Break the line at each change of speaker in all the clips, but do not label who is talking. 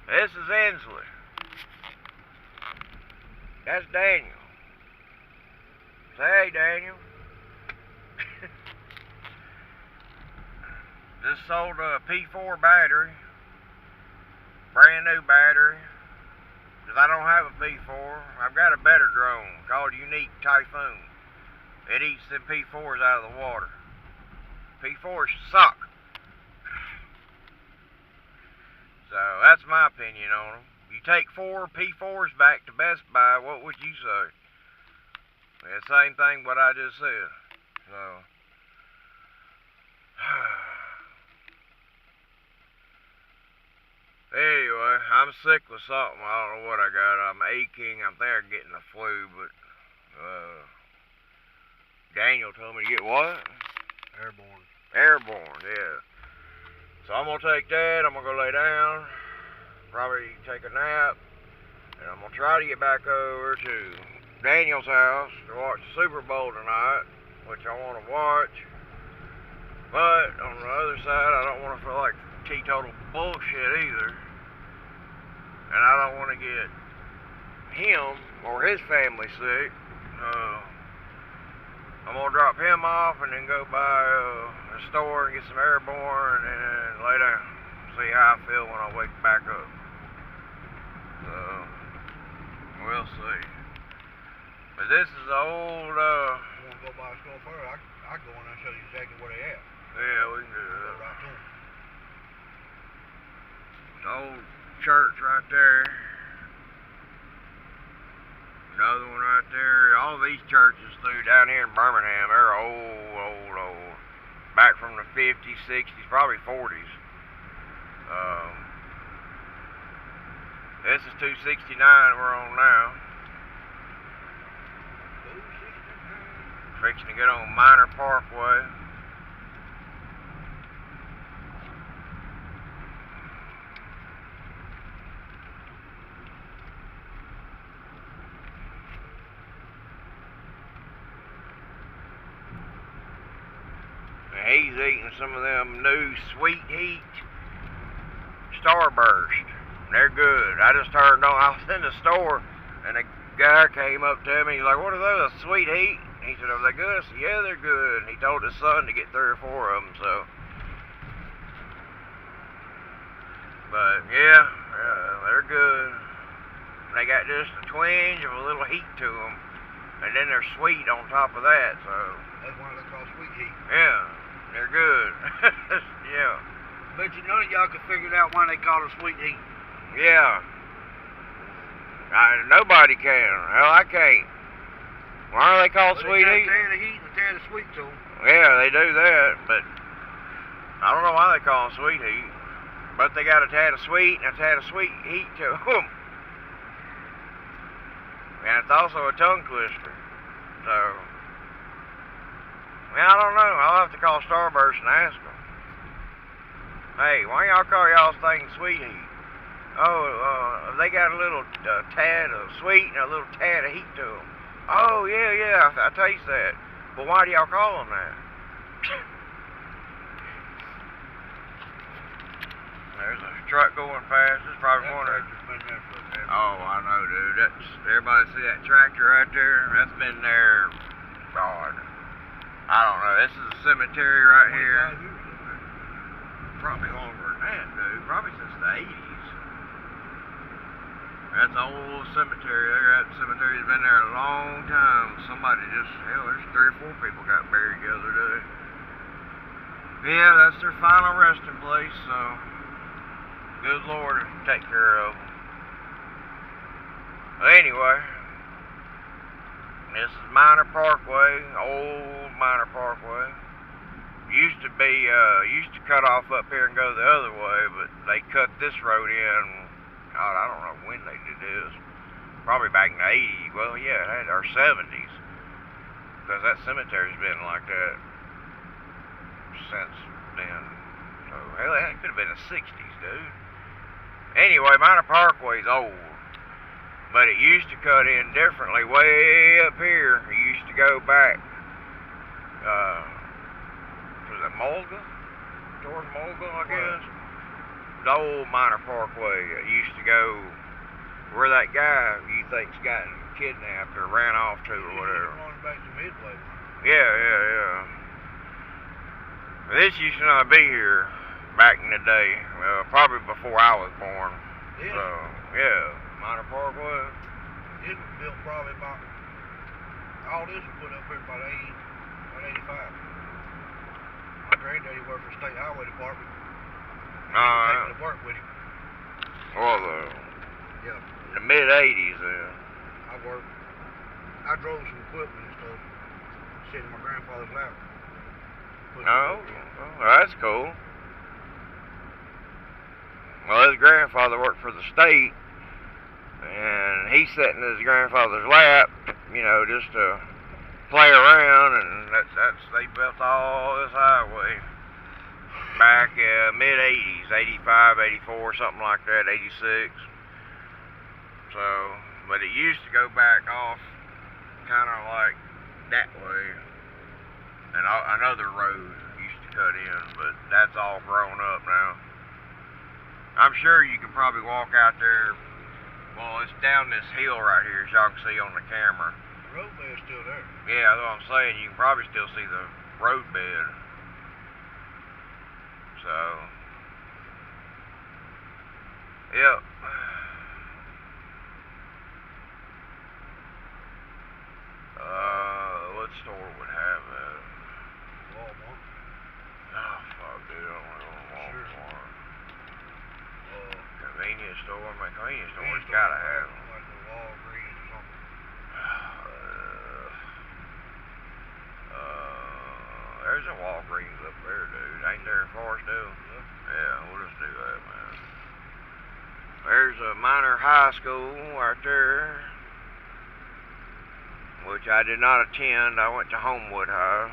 This is Inslee. That's Daniel. Say, hey, Daniel. Just sold a P4 battery. Brand new battery. Because I don't have a P4. I've got a better drone called Unique Typhoon. It eats them P4s out of the water. P4s suck. So that's my opinion on them. You take 4 P4s back to Best Buy, what would you say? Yeah, same thing what I just said. So anyway, I'm sick with something. I don't know what I got. I'm aching. I think I'm getting the flu, but Daniel told me to get what?
Airborne.
Airborne, yeah. So I'm gonna take that. I'm gonna go lay down, probably take a nap, and I'm gonna try to get back over to Daniel's house to watch the Super Bowl tonight, which I want to watch. But on the other side, I don't want to feel like teetotal bullshit either, and I don't want to get him or his family sick. I'm gonna drop him off and then go by the store and get some Airborne and then lay down. See how I feel when I wake back up. So we'll see. But this is the old.
You want to go by the store first? I go in there and show you exactly where they at.
Yeah, we can do
Go
that.
right to them.
The old church right there. Another one right there. All these churches through down here in Birmingham, they're old. Back from the 50s, 60s, probably 40s. This is 269 we're on now. Fixing to get on Minor Parkway. He's eating some of them new Sweet Heat Starburst. They're good. I just turned on. I was in the store, and a guy came up to me. He's like, "What are those? Sweet Heat?" He said, "Are they good?" I said, "Yeah, they're good." And he told his son to get 3 or 4 of them. So, but yeah, they're good. They got just a twinge of a little heat to them, and then they're sweet on top of that. So
That's why they call Sweet Heat.
yeah. They're good. Yeah.
Bet you none of y'all could figure out why they call it Sweet Heat.
Yeah. Nobody can. Hell, I can't. Why are they called Sweet Heat?
They tear the heat and tear the sweet to them.
Yeah, they do that, but I don't know why they call them Sweet Heat. But they got a tad of sweet and a tad of sweet heat to them. And it's also a tongue twister. So, I don't know. I'll have to call Starburst and ask them. Hey, why y'all call y'all's thing Sweet Heat? Oh, they got a little tad of sweet and a little tad of heat to them. Oh, yeah, I taste that. But why do y'all call them that? There's a truck going past. It's probably one of... Oh, I know, dude. That's... Everybody see that tractor right there? That's been there... God. I don't know. This is a cemetery right here. Probably longer than that, dude. Probably since the 80s. That's an old cemetery. That cemetery's been there a long time. Somebody just... Hell, there's 3 or 4 people got buried the other day. Yeah, that's their final resting place, so... Good Lord, take care of them. But anyway, this is Minor Parkway, old Minor Parkway. Used to cut off up here and go the other way, but they cut this road in. God, I don't know when they did this. Probably back in the 80s. Well, yeah, or 70s, because that cemetery's been like that since then. So hell, that could have been the 60s, dude. Anyway, Minor Parkway's old, but it used to cut in differently way up here. It used to go back, was it Mulga? toward Mogul, I guess. The old Minor Parkway used to go where that guy you think's gotten kidnapped or ran off to or whatever.
Going back to Midway.
Yeah. This used to not be here back in the day, probably before I was born.
This?
So, yeah, Minor Parkway.
This was built probably about, all this was put up here about 85. My granddaddy worked for the State Highway Department. And he was taking to work with him.
Well,
Yeah.
the mid-'80s then.
I drove some equipment and stuff, sitting in my grandfather's lap.
Oh, well, that's cool. Well, his grandfather worked for the state, and he's sitting in his grandfather's lap, just to play around, and they built all this highway back mid-'80s, 85, 84, something like that, 86. So, but it used to go back off kind of like that way, and another road used to cut in, but that's all grown up now. I'm sure you can probably walk out there. Well, it's down this hill right here, as y'all can see on the camera.
The road bed's still there.
Yeah, that's what I'm saying. You can probably still see the road bed. So, yep. What store would have that?
Walmart.
Oh, fuck, dude, I don't know Walmart. Convenience store? My convenience store's gotta have them.
Like the Walgreens or something.
There's a Walgreens up there, dude. Ain't there in Forestdale? Yeah, we'll just do that, man. There's a minor high school right there, which I did not attend. I went to Homewood High,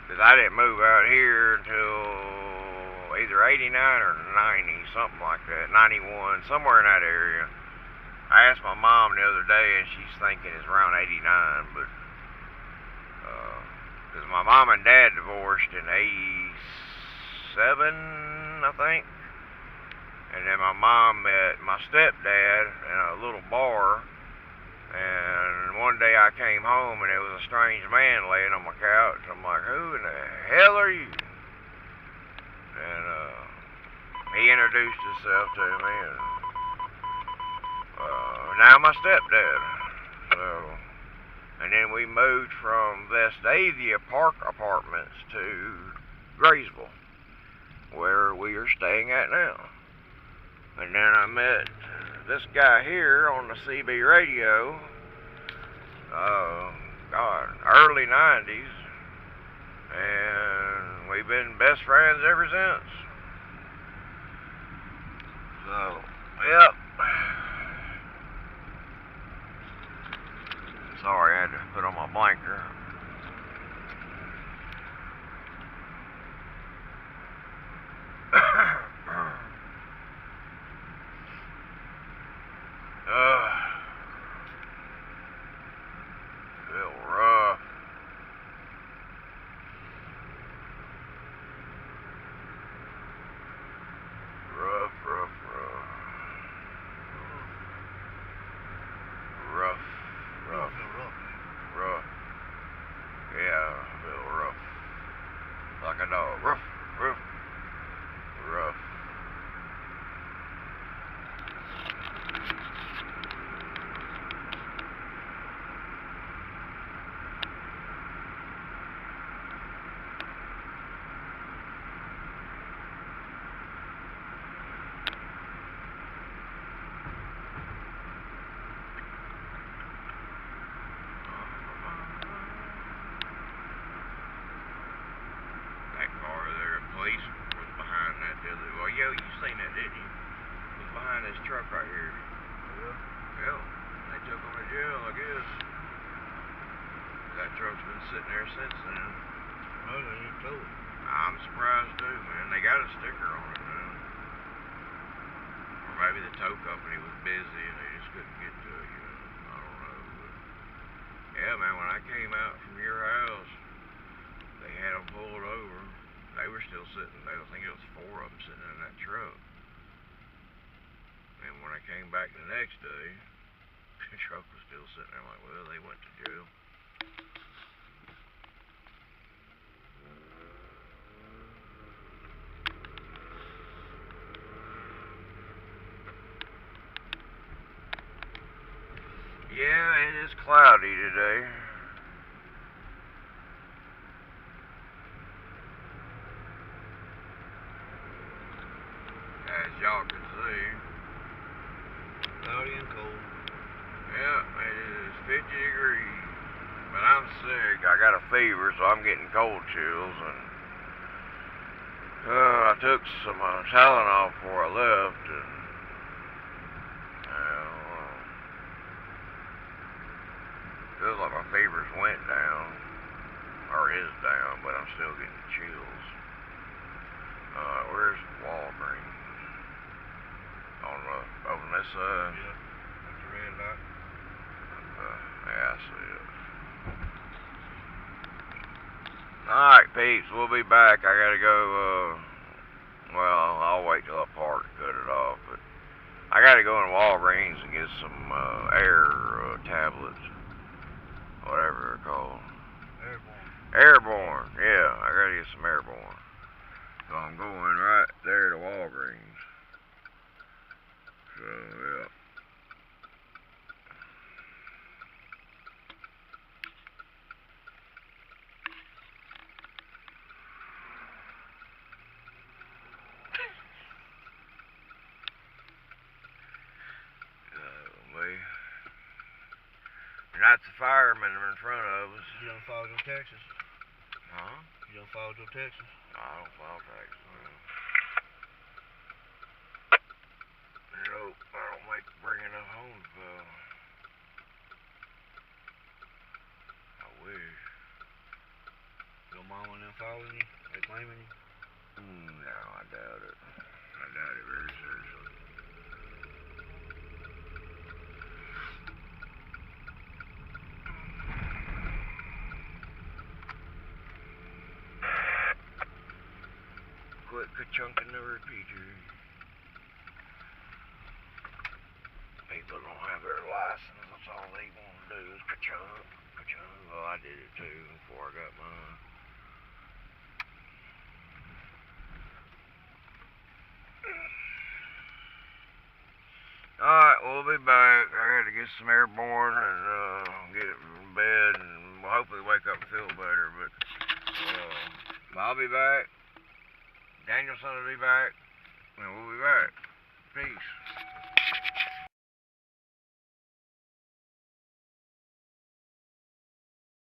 because I didn't move out here until either 89 or 90, something like that, 91, somewhere in that area. I asked my mom the other day, and she's thinking it's around 89, but because my mom and dad divorced in 87, I think. And then my mom met my stepdad in a little bar. And one day I came home and there was a strange man laying on my couch. I'm like, who in the hell are you? And he introduced himself to me. And now my stepdad. And then we moved from Vestavia Park Apartments to Graysville, where we are staying at now. And then I met this guy here on the CB radio, early 90s, and we've been best friends ever since. So, yep. Sorry, I had to put on my blanker. Feel rough. Rough. Yeah, I feel rough. Like a dog. Rough. Police was behind that the other. Well, yo, you seen that, didn't you? Was behind this truck right here. Yeah. They took him to jail, I guess. That truck's been sitting there since then.
No, they ain't told.
I'm surprised too, man. They got a sticker on it now. Or maybe the tow company was busy and they just couldn't get to it. I don't know. But yeah, man. When I came out from your house, they had them pulled over. they were still sitting. I think it was 4 of them sitting in that truck. And when I came back the next day, the truck was still sitting there. I'm like, well, they went to jail. Yeah, it is cloudy today. As y'all can see.
Cloudy and cold.
Yeah, it is 50 degrees. But I'm sick. I got a fever, so I'm getting cold chills. And I took some Tylenol before I left. And feels like my fever's went down, or is down, but I'm still getting chills. Where's Walgreens? Over this side?
Yeah, that's the red light.
Yeah, I see it. Alright, peeps, we'll be back. I gotta go, well, I'll wait till I park to cut it off, but I gotta go in Walgreens and get some, air, tablets. Whatever they're called. Airborne, yeah, I gotta get some Airborne. So I'm going right there to Walgreens. So, yeah. That's the firemen in front of us.
You don't follow your taxes?
Huh?
You don't follow your taxes?
I don't file taxes. Nope, I don't bring enough home to file. I wish.
Your mama and them following you? They claiming you?
No, I doubt it. I doubt it very seriously. Quit ka-chunking the repeater. People don't have their license. That's all they want to do is ka-chunk, ka-chunk. Well, I did it too before I got mine. Alright, we'll be back. I got to get some Airborne and get it in bed and hopefully wake up and feel better. But I'll be back. Danielson will be back.